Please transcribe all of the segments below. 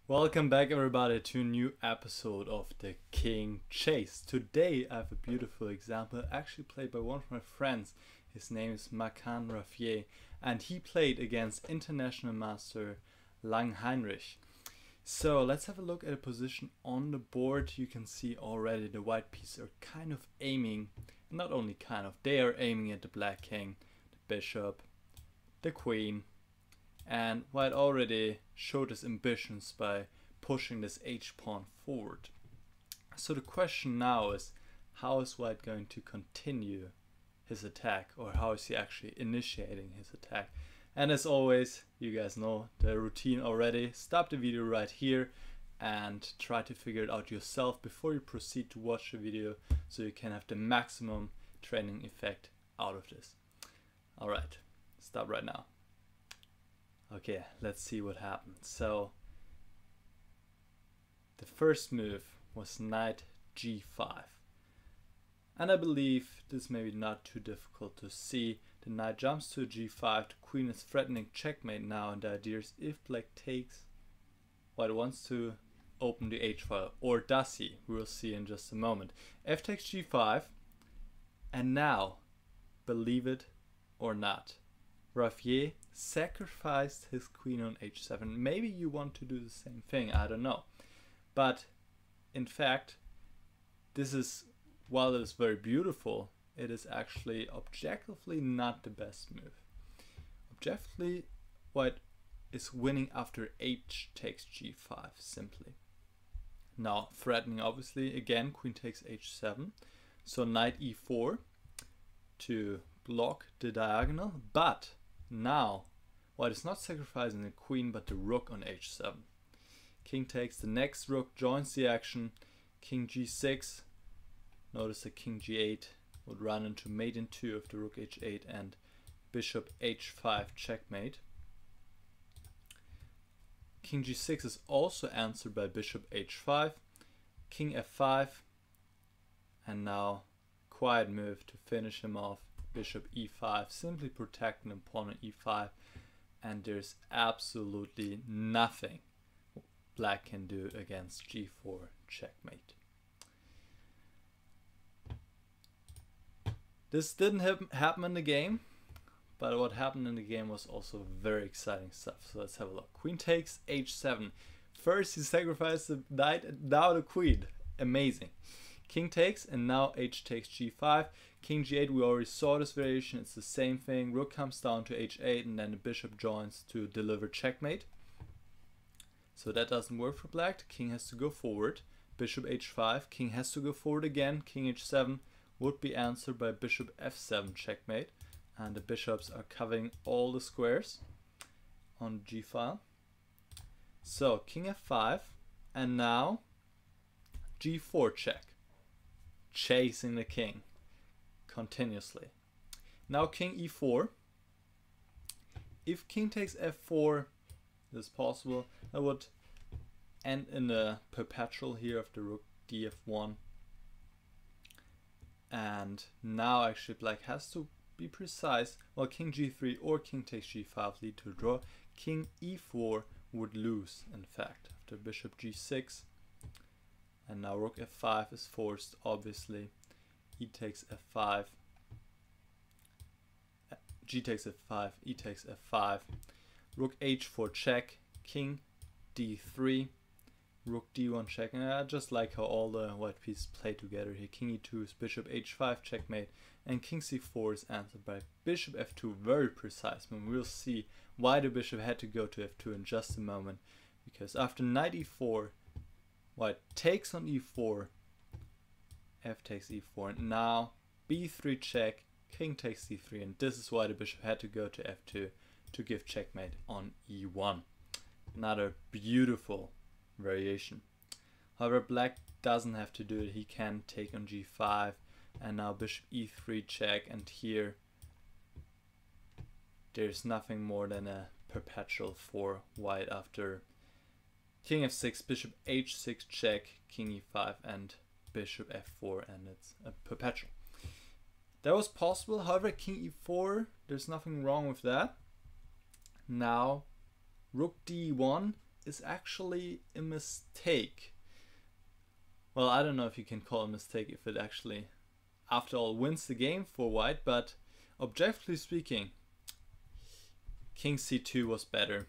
Welcome back everybody to a new episode of the King Chase. Today I have a beautiful example actually played by one of my friends. His name is Makan Raffier and he played against international master Lang Heinrich. So let's have a look at a position on the board. You can see already the white pieces are kind of aiming, not only kind of, they are aiming at the black king, the bishop, the queen, and white already showed his ambitions by pushing this h-pawn forward. So the question now is, how is white going to continue his attack, or how is he actually initiating his attack? And as always, you guys know the routine already. Stop the video right here and try to figure it out yourself before you proceed to watch the video, so you can have the maximum training effect out of this. Alright, stop right now. Okay, let's see what happened. So the first move was knight g5, and I believe this may be not too difficult to see. The knight jumps to g5, the queen is threatening checkmate now, and the idea is if black takes, white wants to open the h file, or does he? We will see in just a moment. F takes g5, and now, believe it or not, Raffier sacrificed his queen on h7. Maybe you want to do the same thing, I don't know. But in fact, this is, while it is very beautiful, it is actually objectively not the best move. Objectively, white is winning after h takes g5, simply. Now, threatening obviously, again, queen takes h7. So knight e4 to block the diagonal, but now white is not sacrificing the queen but the rook on h7. King takes, the next rook joins the action, king g6. Notice that king g8 would run into mate in 2 of the rook h8 and bishop h5 checkmate. King g6 is also answered by bishop h5, king f5, and now quiet move to finish him off, bishop e5, simply protecting the pawn on e5, and there's absolutely nothing black can do against g4 checkmate. This didn't happen in the game, but what happened in the game was also very exciting stuff. So let's have a look. Queen takes h7. First he sacrificed the knight, and now the queen. Amazing. King takes, and now h takes g5. King g8, we already saw this variation, it's the same thing. Rook comes down to h8 and then the bishop joins to deliver checkmate. So that doesn't work for black. The king has to go forward. Bishop h5, king has to go forward again. King h7 would be answered by bishop f7 checkmate. And the bishops are covering all the squares on g file. So king f5, and now g4 check. Chasing the king continuously. Now king e4. If king takes f4, this is possible. That would end in a perpetual here of the rook df1. And now actually black has to be precise. Well, king g3 or king takes g5 lead to a draw. King e4 would lose, in fact, after bishop g6. And now rook f5 is forced, obviously. E takes f5. G takes f5, e takes f5. Rook h4 check, king d3, rook d1 check. And I just like how all the white pieces play together here. King e2 is bishop h5 checkmate, and king c4 is answered by bishop f2. Very precise, and we'll see why the bishop had to go to f2 in just a moment. Because after knight e4, white takes on e4, f takes e4, and now b3 check, king takes c3, and this is why the bishop had to go to f2 to give checkmate on e1. Another beautiful variation. However, black doesn't have to do it. He can take on g5, and now bishop e3 check, and here there's nothing more than a perpetual for white after king f6, bishop h6 check, king e5, and bishop f4, and it's a perpetual. That was possible. However, king e4, there's nothing wrong with that. Now rook d1 is actually a mistake. Well, I don't know if you can call it a mistake if it actually, after all, wins the game for white, but objectively speaking, king c2 was better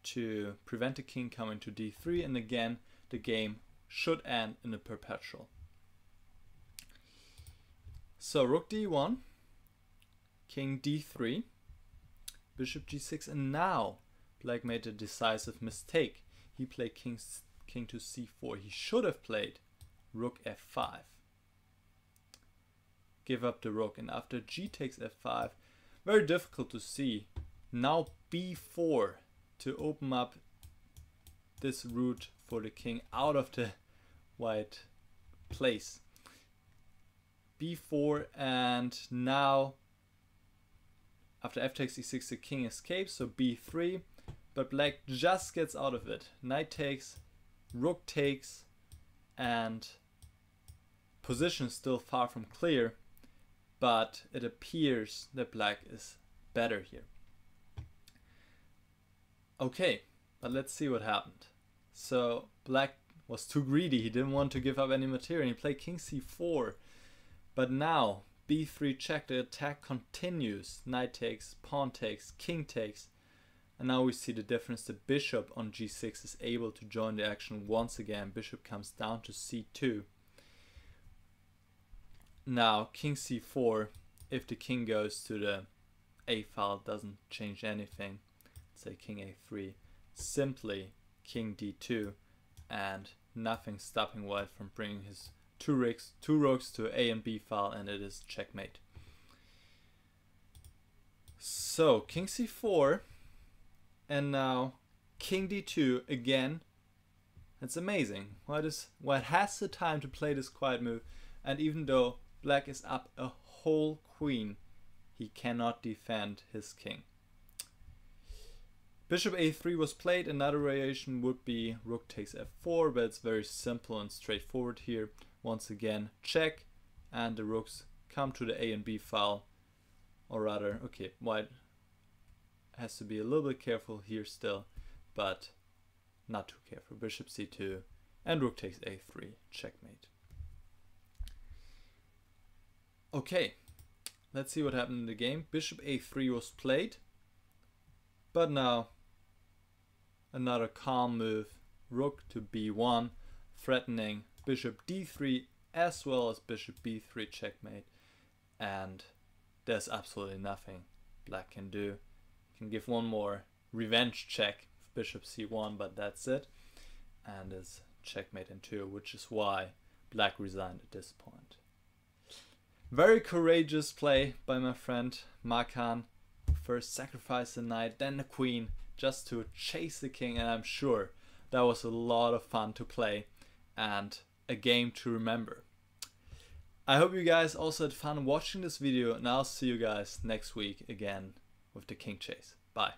to prevent the king coming to d3, and again, the game should end in a perpetual. So rook d1, king d3, bishop g6, and now black made a decisive mistake. He played king to c4. He should have played rook f5. Give up the rook, and after g takes f5, very difficult to see. Now b4 to open up this route for the king out of the white place. b4, and now after f takes e6 the king escapes, so b3, but black just gets out of it. Knight takes, rook takes, and position is still far from clear, but it appears that black is better here. Okay, but let's see what happened. So black was too greedy, he didn't want to give up any material, he played king c4, but now b3 check, the attack continues. Knight takes, pawn takes, king takes, and now we see the difference. The bishop on g6 is able to join the action once again. Bishop comes down to c2. Now king c4, if the king goes to the a file, doesn't change anything. Say king a3, simply king d2, and nothing stopping white from bringing his two rooks to a and b file, and it is checkmate. So king c4, and now king d2 again. It's amazing. White has the time to play this quiet move, and even though black is up a whole queen, he cannot defend his king. Bishop a3 was played. Another variation would be rook takes f4, but it's very simple and straightforward here. Once again, check, and the rooks come to the a and b file, or rather, okay, white has to be a little bit careful here still, but not too careful. Bishop c2, and rook takes a3, checkmate. Okay, let's see what happened in the game. Bishop a3 was played, but now another calm move, rook to b1, threatening bishop d3 as well as bishop b3 checkmate, and there's absolutely nothing black can do. Can give one more revenge check, bishop c1, but that's it, and it's checkmate in 2, which is why black resigned at this point. Very courageous play by my friend Hann. First sacrifice the knight, then the queen, just to chase the king, and I'm sure that was a lot of fun to play and a game to remember. I hope you guys also had fun watching this video, and I'll see you guys next week again with the king chase. Bye.